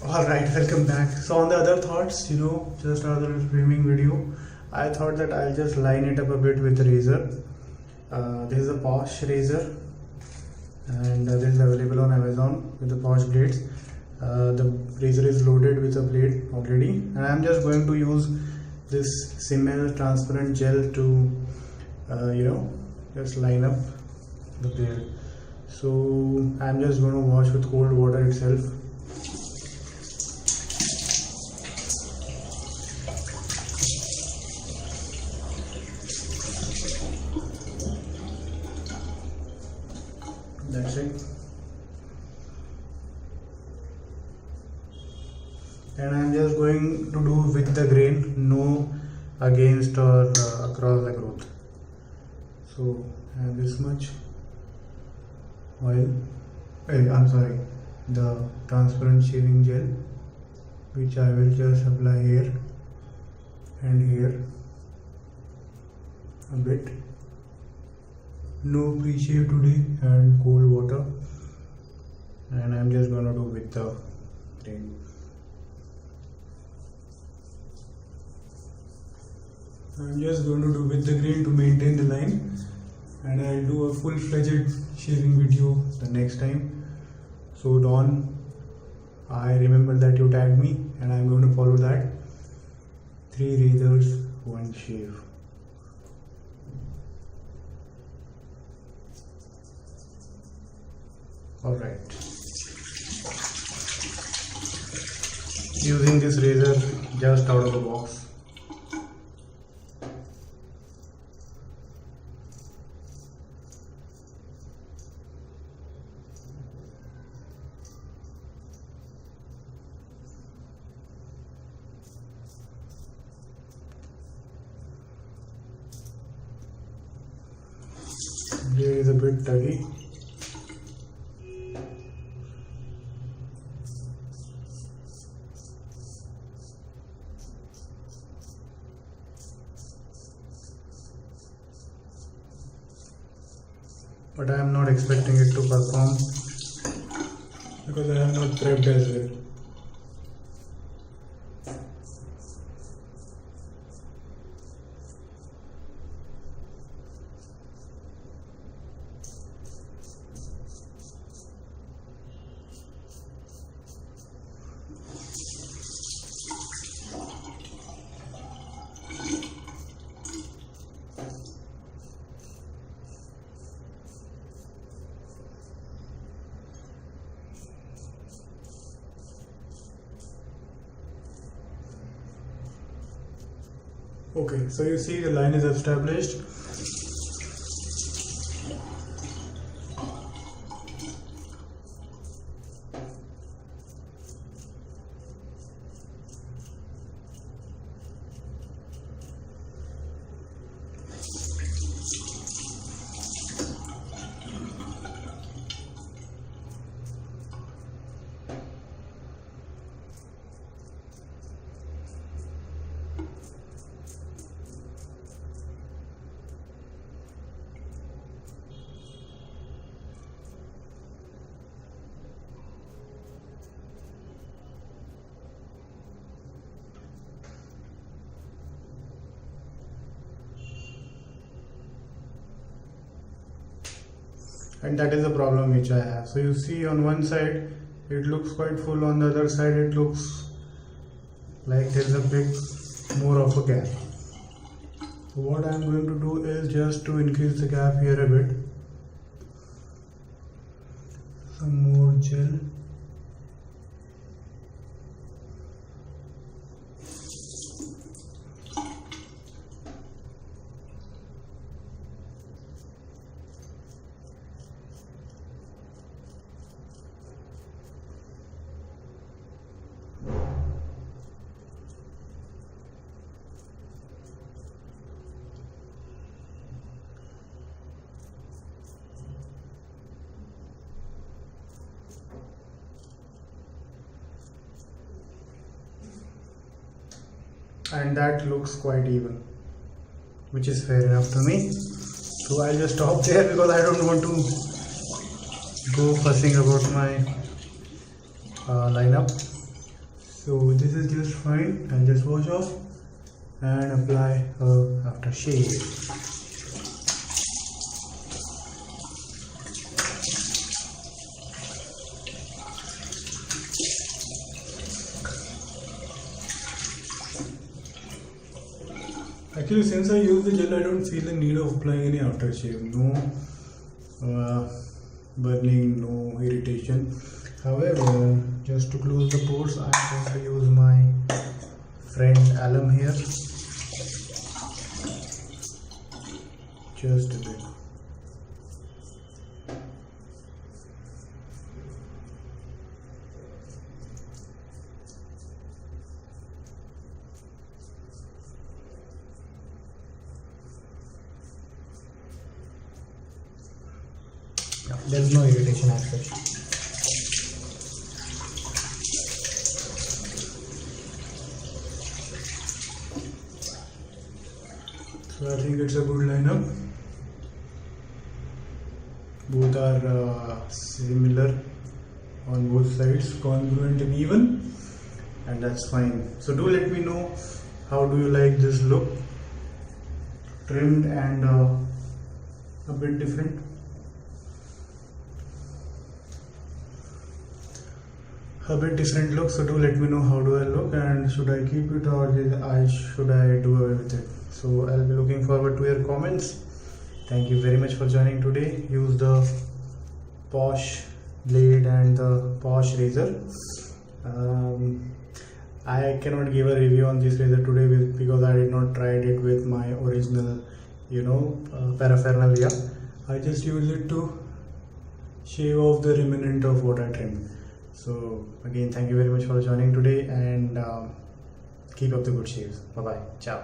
Alright, welcome back. So on the other thoughts, just another streaming video. I thought that I'll just line it up a bit with the razor. This is a Posh razor, and this is available on Amazon with the Posh blades. The razor is loaded with a blade already, and I'm just going to use this Simmel transparent gel to, just line up the blade. So I'm just going to wash with cold water itself. That's it. And I'm just going to do with the grain, no against or across the growth. So I have this much oil, the transparent shaving gel, which I will just apply here and here a bit. No pre-shave today, and cold water, and I'm just gonna do with the grain. I'm just going to do with the grain to maintain the line, and I'll do a full-fledged shaving video the next time. So Dawn, I remember that you tagged me, and I'm going to follow that. 3 razors, 1 shave. Alright, using this razor just out of the box. Here is a bit tuggy. But I am not expecting it to perform because I have not prepped as well. Okay, so you see the line is established. And that is the problem which I have. So you see on one side it looks quite full, on the other side it looks like there is a bit more of a gap. So what I am going to do is just to increase the gap here a bit. Some more gel. And that looks quite even, which is fair enough to me. So I'll just stop there because I don't want to go fussing about my lineup. So this is just fine. I'll just wash off and apply aftershave. Actually, since I use the gel, I don't feel the need of applying any aftershave. No burning, no irritation. However, just to close the pores, I'm going to use my friend alum here. Just a bit. There's no irritation as such. So I think it's a good lineup. Both are similar on both sides, congruent and even, and that's fine. So do let me know how do you like this look, trimmed and a bit different. A bit different look, so do let me know how do I look and should I keep it or should I do away with it. So I'll be looking forward to your comments. Thank you very much for joining today. Use the Posh blade and the Posh razor. I cannot give a review on this razor today because I did not try it with my original paraphernalia. I just use it to shave off the remnant of what I trimmed. So again, thank you very much for joining today and keep up the good shaves. Bye bye. Ciao.